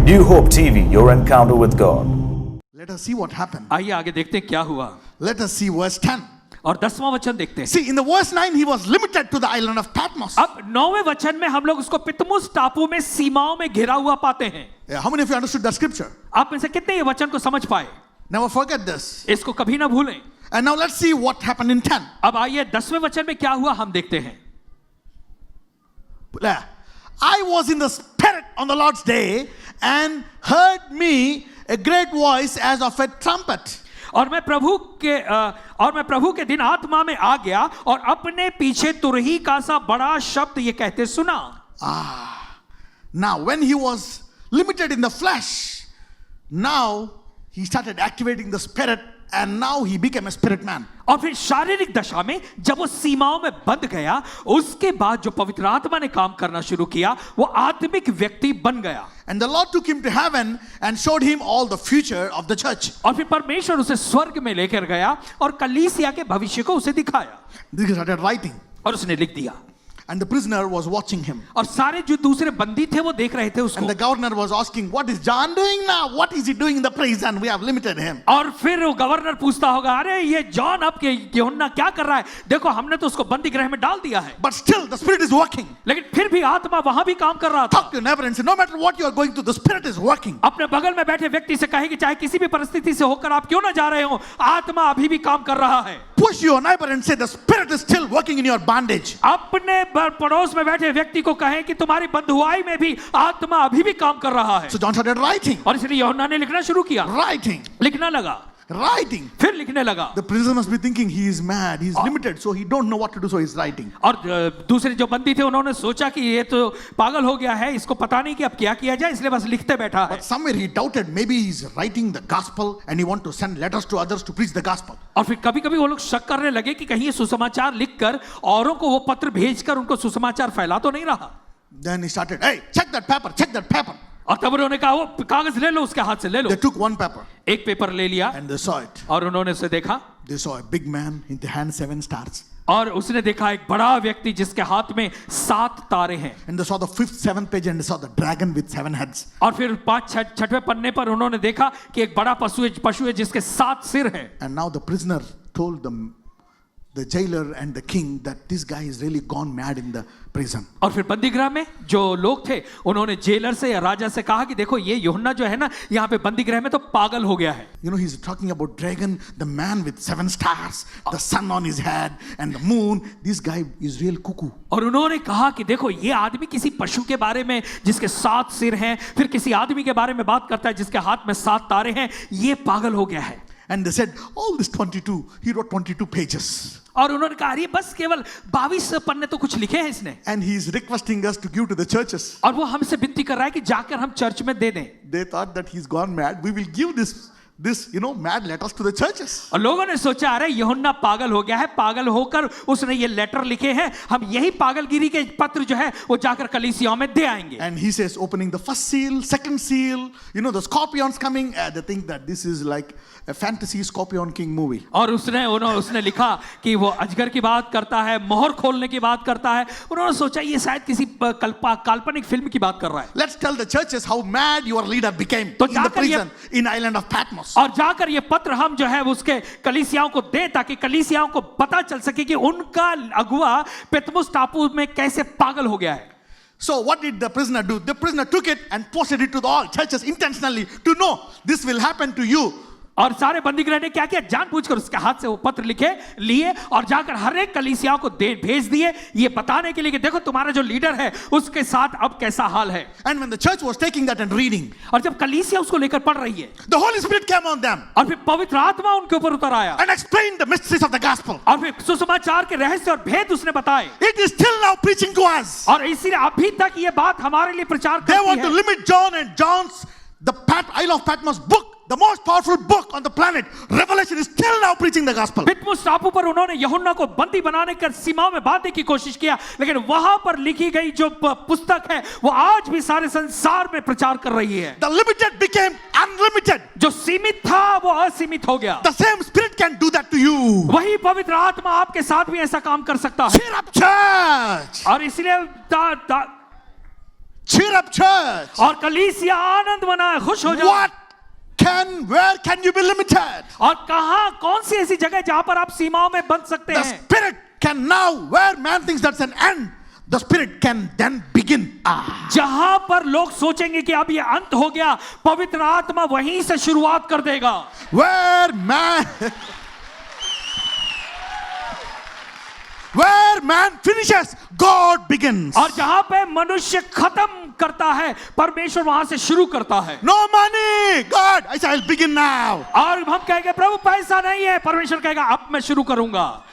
New Hope TV, your encounter with God. Let us see what happened. आइए आगे देखते हैं क्या हुआ Let us see verse 10. और 10वां वचन देखते हैं. See, in the verse 9, he was limited to the island of Patmos. अब 9वें वचन में हम लोग उसको पितमुस टापू में सीमाओं में घिरा हुआ पाते हैं. Yeah, how many of you understood that scripture? आप में से कितने ये वचन को समझ पाए? Never forget this. इसको कभी ना भूलें. And now let's see what happened in 10. अब आइए 10वें वचन में क्या हुआ हम देखते हैं. I was in the Spirit on the Lord's day and heard me a great voice as of a trumpet. और मैं प्रभु के दिन आत्मा में आ गया और अपने पीछे तुरही का सा बड़ा शब्द ये कहते सुना. Now when he was limited in the flesh, now he started activating the Spirit and now he became a spirit man. और फिर शारीरिक दशा में जब वो सीमाओं में बंध गया, उसके बाद जो पवित्र आत्मा ने काम करना शुरू किया, वो आत्मिक व्यक्ति बन गया. And the Lord took him to heaven and showed him all the future of the church. और फिर परमेश्वर उसे स्वर्ग में लेकर गया और कलीसिया के भविष्य को उसे दिखाया. He started writing. और उसने लिख दिया. And the prisoner was watching him. और सारे जो दूसरे बंदी थे वो देख रहे थे उसको. And the governor was asking, what is John doing now? What is he doing in the prison? We have limited him. और फिर वो गवर्नर पूछता होगा, अरे ये जॉन अब के यूहन्ना क्या कर रहा है? देखो हमने तो उसको बंदी गृह में डाल दिया है. But still the Spirit is working. लेकिन फिर भी आत्मा वहां भी काम कर रहा था. Talk to your neighbor and say, no matter what you are going through, the Spirit is working. अपने बगल में बैठे व्यक्ति से कहे कि चाहे किसी भी परिस्थिति से होकर आप क्यों ना जा रहे हो, आत्मा अभी भी काम कर रहा है. Push your neighbor and say, the Spirit is still working in your bondage. अपने पड़ोस में बैठे व्यक्ति को कहें कि तुम्हारी बंधुआई में भी आत्मा अभी भी काम कर रहा है. So John started writing. और इसलिए यूहन्ना ने लिखना शुरू किया. Writing. लिखना लगा. Writing. फिर लिखने लगा. The prisoner must be thinking he is mad, he is limited, so he don't know what to do, so he's writing. और दूसरे जो बंदी थे उन्होंने सोचा कि ये तो पागल हो गया है, इसको पता नहीं कि अब क्या किया जाए, इसलिए बस लिखते बैठा है. But somewhere he doubted, maybe he's writing the gospel and he want to send letters to others to preach the gospel. और फिर कभी-कभी वो लोग शक करने लगे कि कहीं ये सुसमाचार लिखकर औरों को वो पत्र भेजकर उनको सुसमाचार फैला तो नहीं रहा. Then he started, hey, check that paper, check that paper. और तब उन्होंने कहा वो कागज ले लो, उसके हाथ से ले लो. They took one paper. एक पेपर ले लिया And they saw it. और उन्होंने उसे देखा. They saw a big man in the hand 7 stars. और उसने देखा एक बड़ा व्यक्ति जिसके हाथ में 7 तारे हैं. And they saw the 5th, 7th page and they saw the dragon with 7 heads. और फिर 5-6वें पन्ने पर उन्होंने देखा कि एक बड़ा पशु है जिसके 7 सिर हैं. And now the prisoner told the jailer and the king that this guy is really gone mad in the prison. और फिर बंदीगृह में जो लोग थे उन्होंने जेलर से या राजा से कहा कि देखो ये यूहन्ना जो है ना यहाँ पे बंदीगृह में तो पागल हो गया है. You know, he's talking about dragon, the man with 7 stars, the sun on his head and the moon. This guy is real cuckoo. और उन्होंने कहा कि देखो ये आदमी किसी पशु के बारे में जिसके 7 सिर हैं, फिर किसी आदमी के बारे में बात करता है जिसके हाथ में 7 तारे हैं, ये पागल हो गया है. And they said, all this 22, he wrote 22 pages. और उन्होंने कहा ये बस केवल 22 पन्ने तो कुछ लिखे हैं इसने. And he is requesting us to give to the churches. और वो हमसे विनती कर रहा है कि जाकर हम चर्च में दे दें. They thought that he's gone mad. We will give this mad letters to the churches. और लोगों ने सोचा अरे यूहन्ना पागल हो गया है, पागल होकर उसने ये लेटर लिखे हैं, हम यही पागलगिरी के पत्र जो है वो जाकर कलीसियाओं में दे आएंगे. And he says, opening the first seal, second seal, the scorpions coming. They think that this is like a fantasy Scorpion King movie. और उसने लिखा कि वो अजगर की बात करता है, मोहर खोलने की बात करता है. उन्होंने सोचा ये शायद किसी काल्पनिक फिल्म की बात कर रहा है. Let's tell the churches how mad your leader became तो in the prison in island of Patmos. और जाकर ये पत्र हम जो है उसके कलीसियाओं को दें ताकि कलीसियाओं को पता चल सके कि उनका अगुआ पितमुस टापू में कैसे पागल हो गया है. So what did the prisoner do? The prisoner took it and posted it to all churches intentionally to know this will happen to you. और सारे बंदीगृह ने क्या किया, जानबूझकर उसके हाथ से वो पत्र लिए और जाकर हर एक कलीसियाओं को भेज दिए ये बताने के लिए कि देखो तुम्हारा जो लीडर है उसके साथ अब कैसा हाल है. And when the church was taking that and reading, और जब कलीसिया उसको लेकर पढ़ रही है, the Holy Spirit came on them और फिर पवित्र आत्मा उनके ऊपर उतर आया and explained the mysteries of the gospel. और फिर सुसमाचार के रहस्य और भेद उसने बताए. It is still now preaching to us. और इसीलिए अभी तक ये बात हमारे लिए प्रचार They करती want to है. limit John and John's Isle of Patmos book, the most powerful book on the planet. Revelation is still now preaching the gospel. पितमुस टापू पर उन्होंने यूहन्ना को बंदी बनाने कर सीमाओं में बांधने की कोशिश किया, लेकिन वहां पर लिखी गई जो पुस्तक है वो आज भी सारे संसार में प्रचार कर रही है. The limited became unlimited. जो सीमित था वो असीमित हो गया. The same Spirit can do that to you. वही पवित्र आत्मा आपके साथ भी ऐसा काम कर सकता है. Cheer up, church. और इसलिए Cheer up, church. और कलीसिया आनंद मनाए, खुश हो जाए। Where can you be limited? और कहां, कौन सी ऐसी जगह जहां पर आप सीमाओं में बंध सकते The हैं? Spirit can now, where man thinks that's an end, the Spirit can then begin. जहां पर लोग सोचेंगे कि अब ये अंत हो गया, पवित्र आत्मा वहीं से शुरुआत कर देगा। Where man finishes, God begins. और जहां पे मनुष्य खत्म करता है, परमेश्वर वहां से शुरू करता है। No money, God, I say I'll begin now. और हम कहेंगे प्रभु पैसा नहीं है, परमेश्वर कहेगा अब मैं शुरू करूंगा।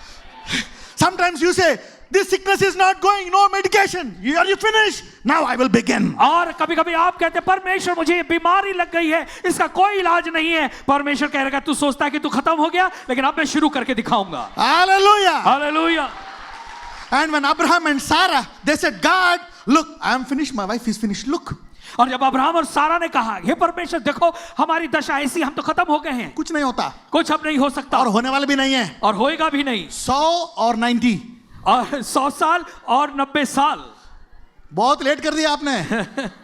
Sometimes you say, this sickness is not going, no medication. Are you finished? Now I will begin. और कभी कभी आप कहते हैं परमेश्वर मुझे ये बीमारी लग गई है, इसका कोई इलाज नहीं है। परमेश्वर कहेगा तू सोचता है कि तू खत्म हो गया, लेकिन अब मैं शुरू करके दिखाऊंगा। Hallelujah. Hallelujah. And when Abraham and Sarah, they said, God, look, I am finished, my wife is finished, look. और जब अब्राहम और सारा ने कहा हे परमेश्वर देखो हमारी दशा ऐसी, हम तो खत्म हो गए हैं, कुछ नहीं होता, कुछ अब नहीं हो सकता, और होने वाला भी नहीं है, और होएगा भी नहीं। 100 और 90, और 100 साल और 90 साल, बहुत लेट कर दिया आपने।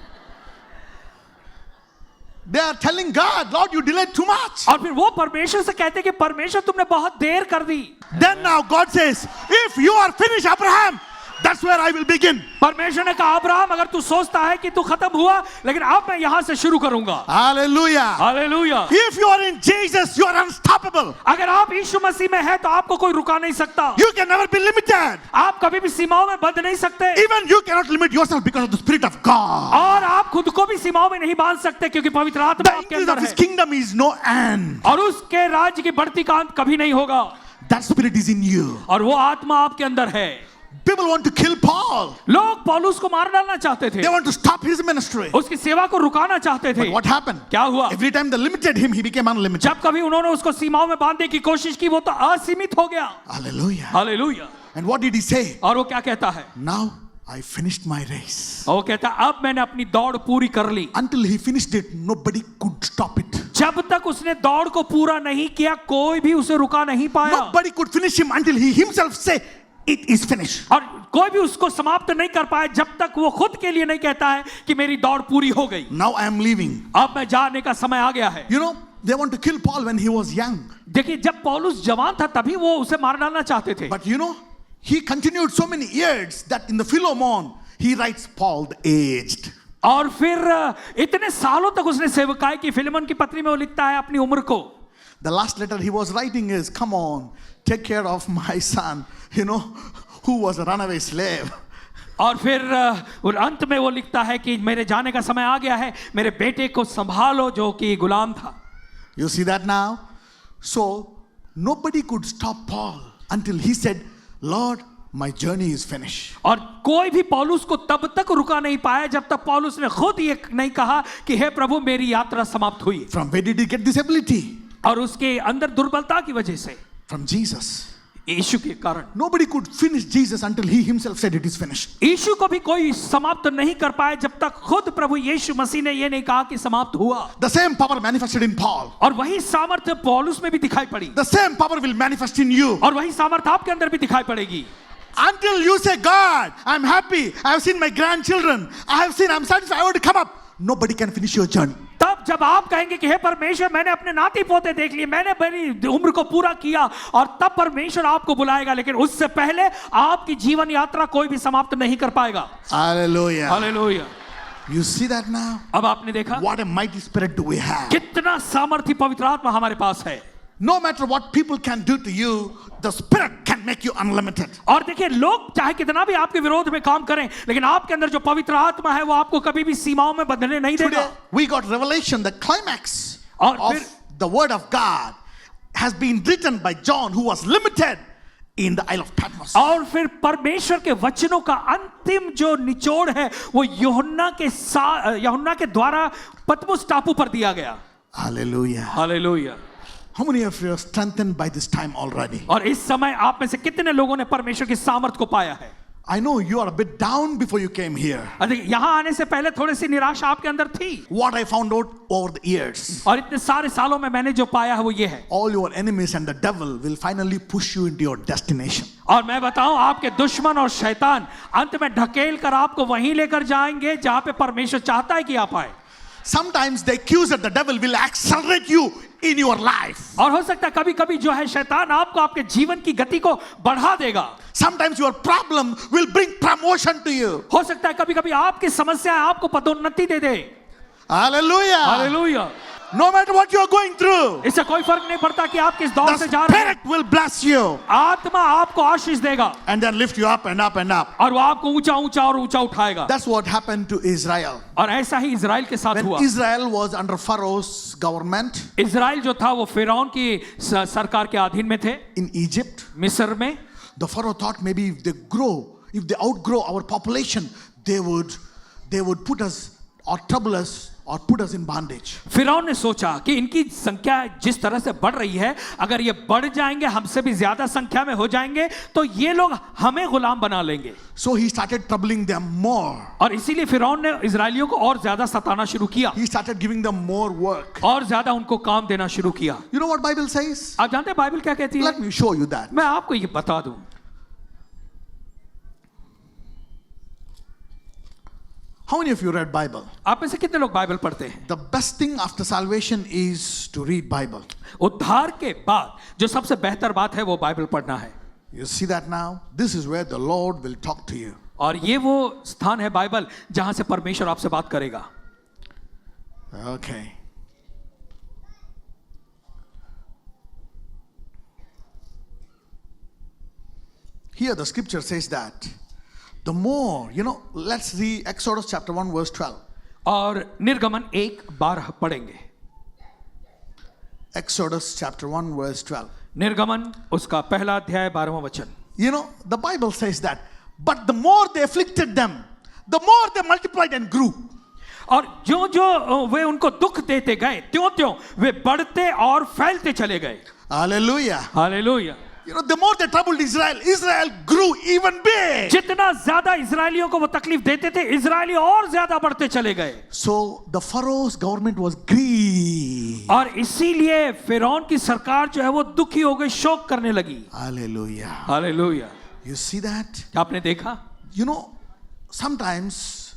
They are telling God, Lord, you delayed too much. और फिर वो परमेश्वर से कहते कि परमेश्वर तुमने बहुत देर कर दी। Then now God says, if you are finished, Abraham, that's where I will begin. परमेश्वर ने कहा अब्राहम अगर तू सोचता है कि तू खत्म हुआ, लेकिन अब मैं यहां से शुरू करूंगा। Hallelujah. Hallelujah. If you are in Jesus, you are unstoppable. अगर आप यीशु मसीह में हैं तो आपको कोई रुका नहीं सकता। You can never be limited. आप कभी भी सीमाओं में बंध नहीं सकते। Even you cannot limit yourself because of the Spirit of God. और आप खुद को भी सीमाओं में नहीं बांध सकते क्योंकि पवित्र आत्मा The आपके increase अंदर of His है। kingdom is no end. और उसके राज्य की बढ़ती का अंत कभी नहीं होगा। That Spirit is in you. और वो आत्मा आपके अंदर है। People want to kill Paul. लोग पौलुस को मार डालना चाहते थे, They want to stop his ministry. उसकी सेवा को रुकाना चाहते थे। But what happened? क्या हुआ? Every time they limited him, he became unlimited. जब कभी उन्होंने उसको सीमाओं में बांधने की कोशिश की, वो तो असीमित हो गया। Hallelujah. Hallelujah. And what did he say? और वो क्या कहता है? Now I finished my race. वो कहता है अब मैंने अपनी दौड़ पूरी कर ली। Until he finished it, nobody could stop it. जब तक उसने दौड़ को पूरा नहीं किया, कोई भी उसे रुका नहीं पाया। Nobody could finish him until he himself said, it is finished. और कोई भी उसको समाप्त नहीं कर पाया जब तक वो खुद के लिए नहीं कहता है कि मेरी दौड़ पूरी हो गई। Now I am leaving. अब मैं जाने का समय आ गया है। You know, they want to kill Paul when he was young. देखिए जब पौलुस जवान था तभी वो उसे मार डालना चाहते थे। But you know, he continued so many years that in the Philemon, he writes Paul the aged. और फिर इतने सालों तक उसने सेवकाई की। फिलेमोन की पत्री में वो लिखता है अपनी उम्र को। The last letter he was writing is, come on, take care of my son, you know, who was a runaway slave. और फिर अंत में वो लिखता है कि मेरे जाने का समय आ गया है, मेरे बेटे को संभालो जो कि गुलाम था। You see that now? So, nobody could stop Paul until he said, Lord, my journey is finished. और कोई भी पौलुस को तब तक रुका नहीं पाया जब तक पौलुस ने खुद ये नहीं कहा कि हे प्रभु मेरी यात्रा समाप्त हुई। From where did he get this ability? और उसके अंदर दुर्बलता की वजह से, From Jesus. यीशु के कारण। Nobody could finish Jesus until he himself said it is finished. यीशु को भी कोई समाप्त नहीं कर पाए जब तक खुद प्रभु यीशु मसीह ने ये नहीं कहा कि समाप्त हुआ। The same power manifested in Paul. और वही सामर्थ्य पौलुस में भी दिखाई पड़ी। The same power will manifest in you. और वही सामर्थ्य आपके अंदर भी दिखाई पड़ेगी। Until you say, God, I'm happy, I have seen my grandchildren, I'm satisfied, I want to come up. Nobody can finish your journey. तब जब आप कहेंगे कि हे परमेश्वर मैंने अपने नाती पोते देख लिए, मैंने मेरी उम्र को पूरा किया, और तब परमेश्वर आपको बुलाएगा। लेकिन उससे पहले आपकी जीवन यात्रा कोई भी समाप्त नहीं कर पाएगा। Hallelujah. Hallelujah. You see that now? अब आपने देखा What a mighty spirit do we have? कितना सामर्थ्य पवित्र आत्मा हमारे पास है। No matter what people can do to you, the Spirit can make you unlimited. और देखिए लोग चाहे कितना भी आपके विरोध में काम करें, लेकिन आपके अंदर जो पवित्र आत्मा है वो आपको कभी भी सीमाओं में बंधने नहीं देगा। Today, we got revelation, the climax और of फिर the Word of God has been written by John, who was limited in the Isle of Patmos. और फिर परमेश्वर के वचनों का अंतिम जो निचोड़ है वो यूहन्ना के द्वारा पतमुस टापू पर दिया गया। Hallelujah. Hallelujah. How many of you are strengthened by this time already? और इस समय आप में से कितने लोगों ने परमेश्वर की सामर्थ को पाया है? I know you are a bit down before you came here. देखिए यहाँ आने से पहले थोड़ी सी निराशा आपके अंदर थी, What I found out over the years, और इतने सारे सालों में मैंने जो पाया है वो ये है, all your enemies and the devil will finally push you into your destination. और मैं बताऊं आपके दुश्मन और शैतान अंत में ढकेल कर आपको वहीं लेकर जाएंगे जहां पे परमेश्वर चाहता है कि आप आए। Sometimes the accuser, the devil, will accelerate you in your life. और हो सकता है कभी कभी जो है शैतान आपको आपके जीवन की गति को बढ़ा देगा। Sometimes your problem will bring promotion to you. हो सकता है कभी कभी आपकी समस्या आपको पदोन्नति दे दे। Hallelujah. Hallelujah. No matter what you are going through, इससे कोई फर्क नहीं पड़ता कि आप किस दौर the से जा रहे हैं, Spirit will bless you आत्मा आपको आशीष देगा and then lift you up and up and up. और वो आपको ऊंचा ऊंचा और ऊंचा उठाएगा। That's what happened to Israel. और ऐसा ही इजराइल के साथ When हुआ। Israel was under Pharaoh's government Israel जो था वो फिरौन की सरकार के अधीन में थे in Egypt, मिस्र में। the Pharaoh thought maybe if they outgrow our population, they would put us or trouble us or put us in bondage. फिरौन ने सोचा कि इनकी संख्या जिस तरह से बढ़ रही है, अगर ये बढ़ जाएंगे, हमसे भी ज्यादा संख्या में हो जाएंगे, तो ये लोग हमें गुलाम बना लेंगे। So he started troubling them more. और इसीलिए फिरौन ने इजरायलियों को और ज्यादा सताना शुरू किया, He started giving them more work. और ज्यादा उनको काम देना शुरू किया। You know what Bible says? आप जानते हैं बाइबल क्या कहती है? Let me show you that. मैं आपको ये बता दूं। How many of you read Bible? आप में से कितने लोग बाइबल पढ़ते हैं? The best thing after salvation is to read Bible. उद्धार के बाद जो सबसे बेहतर बात है वो बाइबल पढ़ना है। You see that now? This is where the Lord will talk to you. और ये वो स्थान है बाइबल जहां से परमेश्वर आपसे बात करेगा। Okay. Here the scripture says that the more, let's read Exodus chapter 1 verse 12. और निर्गमन 1:12 पढ़ेंगे। Exodus chapter 1 verse 12. निर्गमन उसका पहला अध्याय 12वां वचन। The Bible says that, but the more they afflicted them, the more they multiplied and grew. और जो जो वे उनको दुख देते गए, त्यों त्यों वे बढ़ते और फैलते चले गए। Hallelujah. Hallelujah. The more they troubled Israel, Israel grew even big. जितना ज्यादा इजरायलियों को वो तकलीफ देते थे, इजरायली और ज्यादा बढ़ते चले गए। So the Pharaoh's government was grieved. और इसीलिए फिरौन की सरकार जो है वो दुखी हो गई, शोक करने लगी। Hallelujah. Hallelujah. You see that? क्या आपने देखा? Sometimes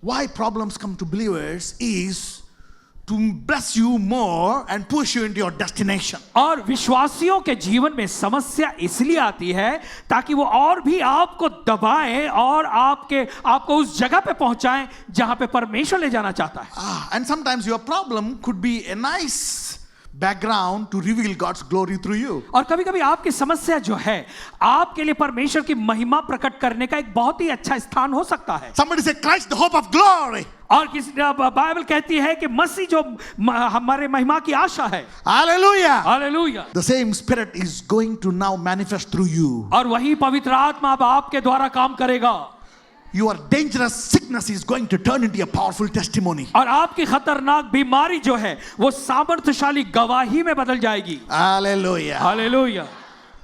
why problems come to believers is to bless you more and push you into your destination. और विश्वासियों के जीवन में समस्या इसलिए आती है ताकि वो और भी आपको दबाएं और आपको उस जगह पे पहुंचाएं जहां पे परमेश्वर ले जाना चाहता है। And sometimes your problem could be a nice background to reveal God's glory through you. और कभी कभी आपकी समस्या जो है आपके लिए परमेश्वर की महिमा प्रकट करने का एक बहुत ही अच्छा स्थान हो सकता है। Somebody say Christ the hope of glory. और किसी बाइबल कहती है कि मसीह जो हमारे महिमा की आशा है। Hallelujah. Hallelujah. The same spirit is going to now manifest through you. और वही पवित्र आत्मा अब आपके द्वारा काम करेगा। Your dangerous sickness is going to turn into a powerful testimony. और आपकी खतरनाक बीमारी जो है वो सामर्थ्यशाली गवाही में बदल जाएगी। Hallelujah. Hallelujah.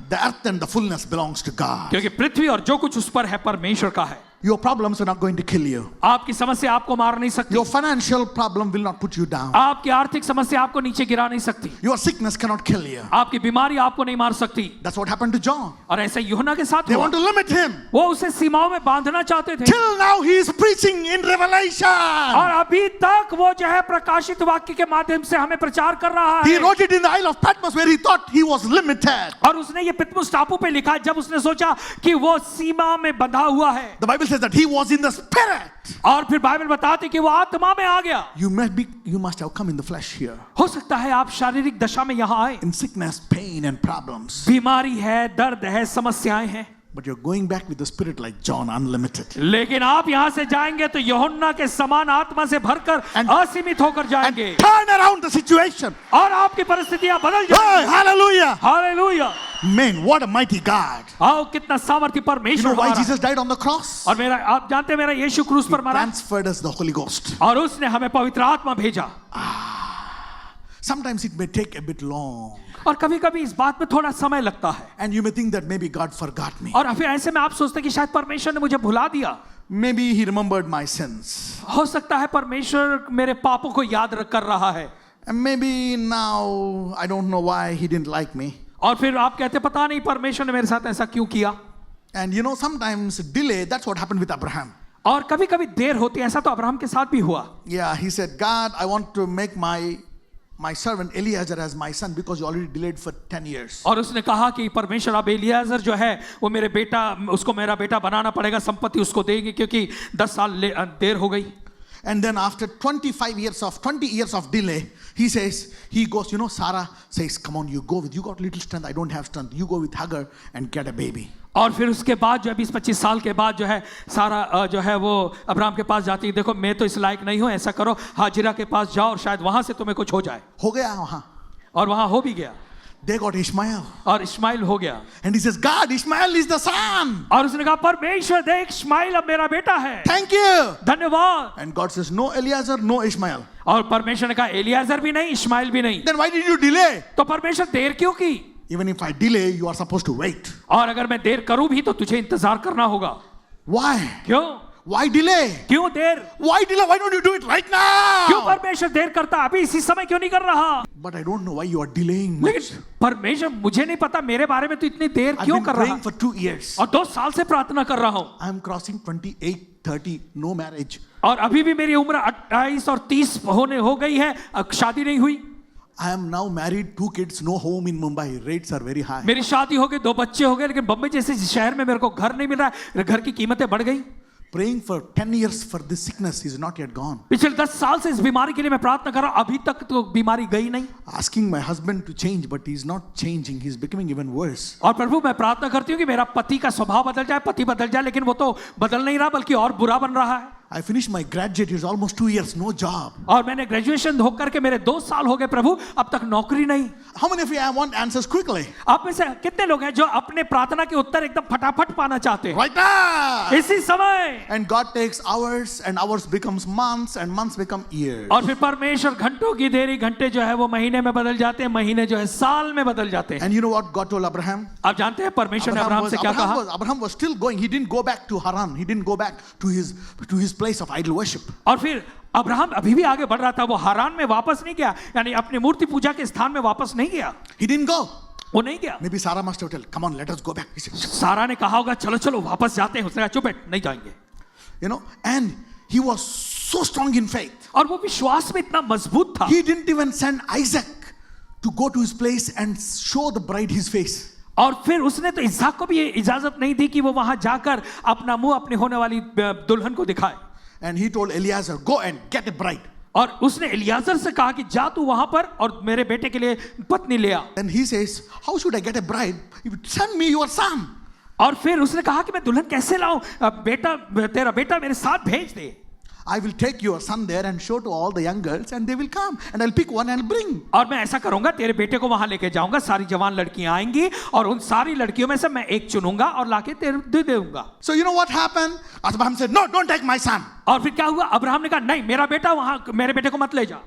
The earth and the fullness belongs to God. क्योंकि पृथ्वी और जो कुछ उस पर है परमेश्वर का है। Your problems are not going to kill you. आपकी समस्या आपको मार नहीं सकती। Your financial problem will not put you down. आपकी आर्थिक समस्या आपको नीचे गिरा नहीं सकती। Your sickness cannot kill you. आपकी बीमारी आपको नहीं मार सकती। That's what happened to John. और ऐसा यूहन्ना के साथ They हुआ। want to limit him. वो उसे सीमाओं में बांधना चाहते थे। Till now he is preaching in Revelation. और अभी तक वो जो है प्रकाशित वाक्य के माध्यम से हमें प्रचार कर रहा He है। wrote it in the Isle of Patmos where he thought he was limited. और उसने ये पितमुस टापू पे लिखा जब उसने सोचा कि वो सीमा में बंधा हुआ है। The Bible says that he was in the spirit. और फिर बाइबल बताती कि वो आत्मा में आ गया। You must have come in the flesh here. हो सकता है आप शारीरिक दशा में यहाँ आए, In sickness, pain and problems. बीमारी है, दर्द है, समस्याएं हैं, But you're going back with the spirit like John, unlimited. लेकिन आप यहाँ से जाएंगे तो यूहन्ना के समान आत्मा से भरकर असीमित होकर And जाएंगे turn around the situation. और आपकी परिस्थितियां बदल Hey, जाएंगी। hallelujah. Hallelujah. Man, what a mighty God. आओ कितना सामर्थ्य You know परमेश्वर why हमारा। Jesus died on the cross? और आप जानते हैं मेरा यीशु क्रूस पर मरा Transferred us the Holy Ghost. और उसने हमें पवित्र आत्मा भेजा। Sometimes it may take a bit long. और कभी कभी इस बात में थोड़ा समय लगता है, And you may think that maybe God forgot me. और फिर ऐसे में आप सोचते हैं कि शायद परमेश्वर ने मुझे भुला दिया। Maybe He remembered my sins. हो सकता है परमेश्वर मेरे पापों को याद कर रहा है, And maybe now I don't know why He didn't like me. और फिर आप कहते पता नहीं परमेश्वर ने मेरे साथ ऐसा क्यों किया। And you know, sometimes delay, that's what happened with Abraham. और कभी कभी देर होती है, ऐसा तो अब्राहम के साथ भी हुआ। Yeah, he said, God, I want to make my servant Eliezer as my son because you already delayed for 10 years. और उसने कहा कि परमेश्वर अब एलियाजर जो है वो मेरे बेटा, उसको मेरा बेटा बनाना पड़ेगा, संपत्ति उसको देंगे क्योंकि 10 साल देर हो गई। And then after 20 years of delay, he goes, you know, Sarah says, come on, you got little strength, I don't have strength. You go with Hagar and get a baby. और फिर उसके बाद जो है 20-25 साल के बाद जो है सारा जो है वो अब्राहम के पास जाती है, देखो मैं तो इस लायक नहीं हूं, ऐसा करो हाजिरा के पास जाओ और शायद वहां से तुम्हें कुछ हो जाए। हो गया वहां, और वहां हो भी गया। They got Ishmael. और इस्माइल हो गया। And he says, God, Ishmael is the son. और उसने कहा परमेश्वर देख इस्माइल अब मेरा बेटा है। Thank you. धन्यवाद। And God says, no Eliezer, no Ishmael. और परमेश्वर ने कहा एलियाजर भी नहीं, इस्माइल भी नहीं। Then why did you delay? तो परमेश्वर देर क्यों की? Even if I delay, you are supposed to wait. और अगर मैं देर करूं भी तो तुझे इंतजार करना होगा। Why? क्यों? Why delay? क्यों देर? Why delay? Why don't you do it right now? क्यों परमेश्वर देर करता, अभी इसी समय क्यों नहीं कर रहा? But I don't know why you are delaying much. लेकिन परमेश्वर मुझे नहीं पता मेरे बारे में तो इतनी देर I've क्यों been कर रहा? praying for 2 years. और 2 साल से प्रार्थना कर रहा हूं। I am crossing 28, 30, no marriage. और अभी भी मेरी उम्र 28 और 30 हो गई है, शादी नहीं हुई। I am now married, 2 kids, no home in Mumbai. Rates are very high. मेरी शादी हो गई, 2 बच्चे हो गए, लेकिन बम्बई जैसे शहर में मेरे को घर नहीं मिल रहा है, घर की कीमतें बढ़ गई। Praying for 10 years for this sickness is not yet gone. पिछले 10 साल से इस बीमारी के लिए मैं प्रार्थना कर रहा हूं, अभी तक तो बीमारी गई नहीं। Asking my husband to change, but he's not changing. He's becoming even worse. और प्रभु मैं प्रार्थना करती हूँ कि मेरा पति का स्वभाव बदल जाए, पति बदल जाए, लेकिन वो तो बदल नहीं रहा बल्कि और बुरा बन रहा है। I finished my graduate. It's almost 2 years, no job. और मैंने ग्रेजुएशन हो करके मेरे 2 साल हो गए प्रभु, अब तक नौकरी नहीं। How many of you want answers quickly? आप में से कितने लोग हैं जो अपने प्रार्थना के उत्तर एकदम फटाफट पाना चाहते हैं? Right now. इसी समय। And God takes hours, and hours becomes months, and months become years. और फिर परमेश्वर घंटों की देरी, घंटे जो है वो महीने में बदल जाते हैं, महीने जो है साल में बदल जाते हैं। And you know what God told Abraham? आप जानते हैं परमेश्वर ने अब्राहम से क्या कहा? Abraham was still going. He didn't go back to Haran. He didn't go back to his place of idol worship. और फिर अब्राहम अभी भी आगे बढ़ रहा था, वो हारान में वापस नहीं गया, यानी अपनी मूर्ति पूजा के स्थान में वापस नहीं गया। He didn't go. वो नहीं गया। Maybe Sarah must have told, "Come on, let us go back." He said, सारा ने कहा होगा चलो चलो वापस जाते हैं, उसने कहा चुप बैठ, नहीं जाएंगे। you know, and he was so strong in faith. और वो विश्वास में इतना मजबूत था, He didn't even send Isaac to go to his place and show the bride his face. और फिर उसने तो इसहाक को भी ये इजाजत नहीं दी कि वो वहां जाकर अपना मुंह अपने होने वाली दुल्हन को दिखाए। And he told Eliezer, "Go and get a bride." और उसने एलियाजर से कहा कि जा तू वहां पर और मेरे बेटे के लिए पत्नी ले आ। And he says, "How should I get a bride? Send me your son." और फिर उसने कहा कि मैं दुल्हन कैसे लाऊं, बेटा तेरा बेटा मेरे साथ भेज दे। I will take your son there and show to all the young girls, and they will come, and I'll pick one and bring. और मैं ऐसा करूंगा, तेरे बेटे को वहां लेके जाऊंगा, सारी जवान लड़कियां आएंगी और उन सारी लड़कियों में से मैं एक चुनूंगा और लाके तेरे दे दूंगा। So you know what happened? Abraham said, "No, don't take my son. और फिर क्या हुआ? अब्राहम ने कहा नहीं, मेरा बेटा वहां, मेरे बेटे को मत ले जा,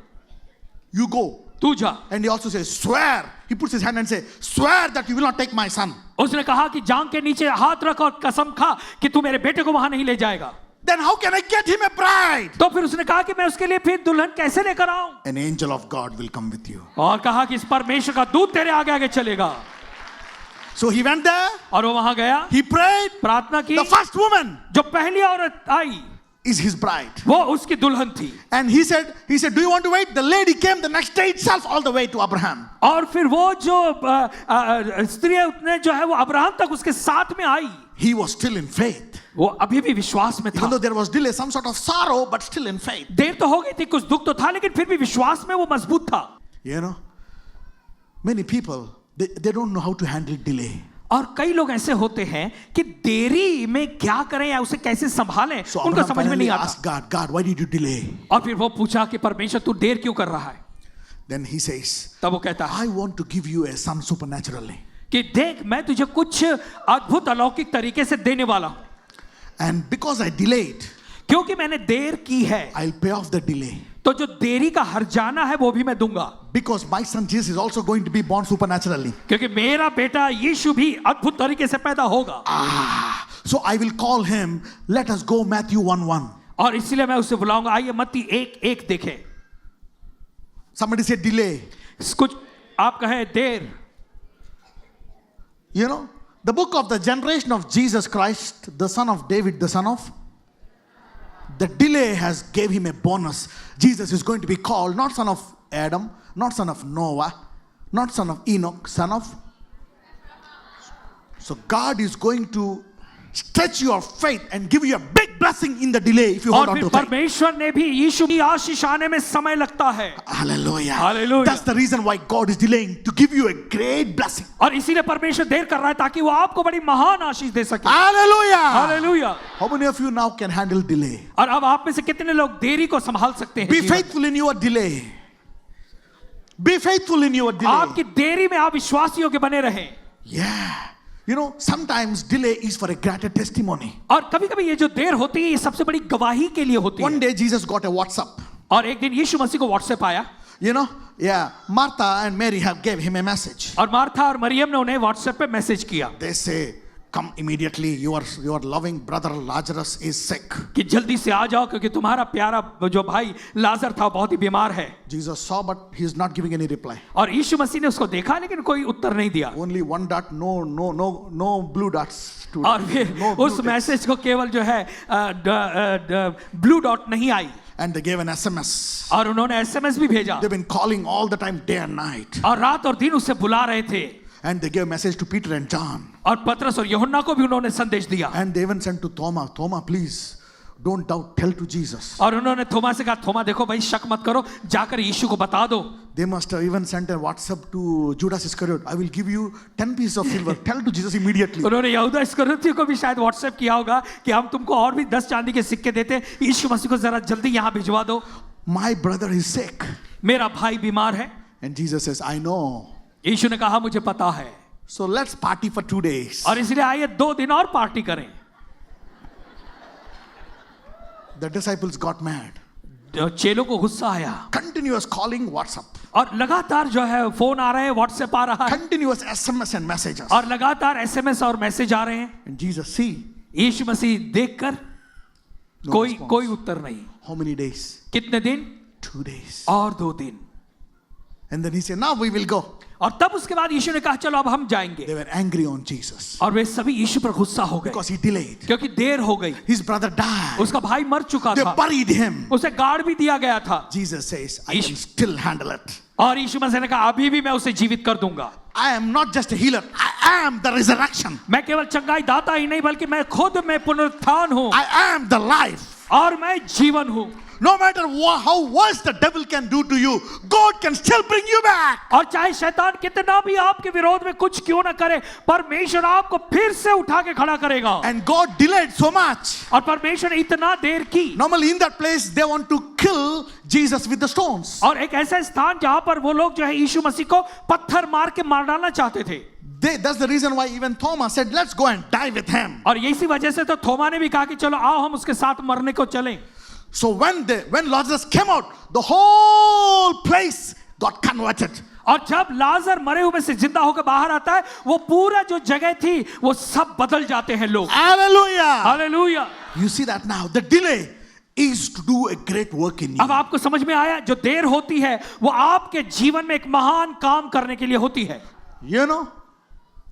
You go." तू जा। And he also says, "Swear." He puts his hand and says, "Swear that you will not take my son." उसने कहा कि जांग के नीचे हाथ रख और कसम खा कि तू मेरे बेटे को वहां नहीं ले जाएगा। Then how can I get him a bride? तो फिर उसने कहा कि मैं उसके लिए फिर दुल्हन कैसे लेकर आऊं? An angel of God will come with you. और कहा कि इस परमेश्वर का दूत तेरे आगे आगे चलेगा। So he went there. और वो वहां गया, He prayed. प्रार्थना की। The first woman जो पहली औरत आई is his bride. वो उसकी दुल्हन थी। And he said, "Do you want to wait?" The lady came the next day itself all the way to Abraham. और फिर वो जो स्त्री है उसने जो है वो अब्राहम तक उसके साथ में आई। He was still in faith. वो अभी भी विश्वास में Even था। though there was delay, some sort of sorrow, but still in faith. देर तो हो गई थी, कुछ दुख तो था, लेकिन फिर भी विश्वास में वो मजबूत था। You know, many people, they don't know how to handle delay. और कई लोग ऐसे होते हैं कि देरी में क्या करें या उसे कैसे संभालें, So उनको Abraham समझ में finally नहीं asked आता। God, "Why did you delay?" और फिर वो पूछा कि परमेश्वर तू देर क्यों कर रहा है? Then he says, तब वो कहता है "I want to give you a son supernaturally. कि देख मैं तुझे कुछ अद्भुत अलौकिक तरीके से देने वाला हूं, And because I delayed, क्योंकि मैंने देर की है I'll pay off the delay." तो जो देरी का हर्जाना है वो भी मैं दूंगा, Because my son Jesus is also going to be born supernaturally. क्योंकि मेरा बेटा यीशु भी अद्भुत तरीके से पैदा होगा। So I will call him. Let us go Matthew 1:1. और इसलिए मैं उसे बुलाऊंगा। आइए मत्ती 1:1 देखें। Somebody say delay. कुछ आप कहें देर। You know, the book of the generation of Jesus Christ, the son of David, the son of, the delay has gave him a bonus. Jesus is going to be called not son of Adam, not son of Noah, not son of Enoch, son of. So God is going to stretch your faith and give you a big blessing in the delay if you hold और on फिर to faith. परमेश्वर ने भी यीशु की आशीष आने में समय लगता है। Hallelujah. Hallelujah. That's the reason why God is delaying, to give you a great blessing. और इसीलिए परमेश्वर देर कर रहा है ताकि वो आपको बड़ी महान आशीष दे सके। Hallelujah. Hallelujah. How many of you now can handle delay? और अब आप में से कितने लोग देरी को संभाल सकते हैं? Be जीवन? faithful in your delay. Be faithful in your delay. आपकी देरी में आप विश्वासियों के बने रहें। Yeah. You know, sometimes delay is for a greater testimony. और कभी-कभी ये जो देर होती है ये सबसे बड़ी गवाही के लिए होती One है। day Jesus got a WhatsApp. और एक दिन यीशु मसीह को व्हाट्सएप आया You know, yeah, Martha and Mary have gave him a message. और मार्था और मरियम ने उन्हें व्हाट्सएप पे मैसेज किया They say, come immediately, your loving brother Lazarus is sick. कि जल्दी से आ जाओ क्योंकि तुम्हारा प्यारा जो भाई लाजर था बहुत ही बीमार है। Jesus saw, but he is not giving any reply. और यीशु मसीह ने उसको देखा लेकिन कोई उत्तर नहीं दिया। Only one dot, no blue dots. और फिर No blue उस dots. मैसेज को केवल जो है ब्लू डॉट नहीं आई And they gave an SMS. और उन्होंने एसएमएस भी भेजा They've been calling all the time, day and night. और रात और दिन उसे बुला रहे थे। And they gave a message to Peter and John. और पतरस और यूहन्ना को भी उन्होंने संदेश दिया And they even sent to Thomas. Thomas, please, don't doubt. Tell to Jesus. और उन्होंने थोमा से कहा थोमा देखो भाई शक मत करो जाकर यीशु को बता दो। They must have even sent a WhatsApp to Judas Iscariot. I will give you 10 pieces of silver. Tell to Jesus immediately. उन्होंने यहूदा इस्करियोती को भी शायद व्हाट्सएप किया होगा कि हम तुमको और भी 10 चांदी के सिक्के देते यीशु मसीह को जरा जल्दी यहाँ भिजवा दो। My brother is sick. मेरा भाई बीमार है। And Jesus says, I know. यीशु ने कहा मुझे पता है। So let's party for 2 days. और इसलिए आइए 2 दिन और पार्टी करें। The disciples got mad. चेलों को गुस्सा आया Continuous calling, WhatsApp. और लगातार जो है फोन आ रहे हैं व्हाट्सएप आ रहा है Continuous SMS and messages. और लगातार एसएमएस और मैसेज आ रहे हैं। And Jesus, see, यीशु मसीह देखकर No कोई response. कोई उत्तर नहीं। how many days? कितने दिन? 2 days. और 2 दिन। And then he said, now we will go. और तब उसके बाद यीशु ने कहा चलो अब हम जाएंगे। They were angry on Jesus और वे सभी यीशु पर गुस्सा हो गए because he delayed. क्योंकि देर हो गई। His brother died. उसका भाई मर चुका They था, buried him. उसे गाड़ भी दिया गया था। Jesus says, I can still handle it. और यीशु मसीह ने कहा अभी भी मैं उसे जीवित कर दूंगा। I am not just a healer. I am the resurrection. मैं केवल चंगाई दाता ही नहीं बल्कि मैं खुद में पुनरुत्थान हूँ I am the life. और मैं जीवन हूँ। No matter how worse the devil can do to you, God can still bring you back. और चाहे शैतान कितना भी आपके विरोध में कुछ क्यों ना करे परमेश्वर आपको फिर से उठा के खड़ा करेगा। And God delayed so much. और परमेश्वर ने इतना देर की। Normally in that place they want to kill Jesus with the stones. और एक ऐसा स्थान जहां पर वो लोग जो है यीशु मसीह को पत्थर मार के मार डालना चाहते थे। That's the reason why even Thomas said, let's go and die with him. और इसी वजह से तो थोमा ने भी कहा कि चलो आओ हम उसके साथ मरने को चलें। So when Lazarus came out, the whole place got converted. और जब लाजर मरे हुए से जिंदा होकर बाहर आता है वो पूरा जो जगह थी वो सब बदल जाते हैं लोग। Hallelujah. Hallelujah. You see that now. The delay is to do a great work in you. अब आपको समझ में आया जो देर होती है वो आपके जीवन में एक महान काम करने के लिए होती है। You know,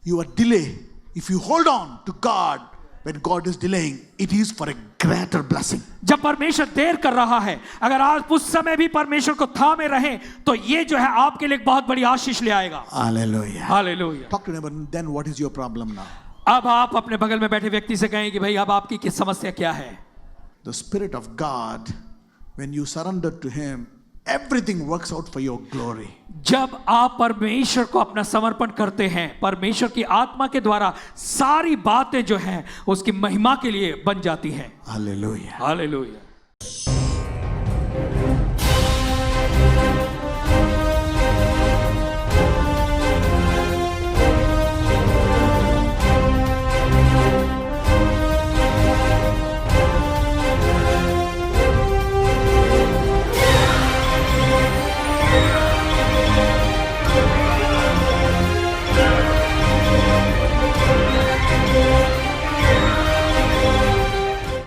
your delay, if you hold on to God when God is delaying, it is for a greater blessing. जब परमेश्वर देर कर रहा है अगर आप उस समय भी परमेश्वर को थामे रहें तो ये जो है आपके लिए एक बहुत बड़ी आशीष ले आएगा। Hallelujah. Hallelujah. Talk to neighbor, then what is your problem now? अब आप अपने बगल में बैठे व्यक्ति से कहें कि भाई अब आपकी किस समस्या क्या है। The Spirit of God, when you surrender to Him, everything works out for your glory. जब आप परमेश्वर को अपना समर्पण करते हैं परमेश्वर की आत्मा के द्वारा सारी बातें जो हैं उसकी महिमा के लिए बन जाती हैं। Hallelujah. हालेलुया।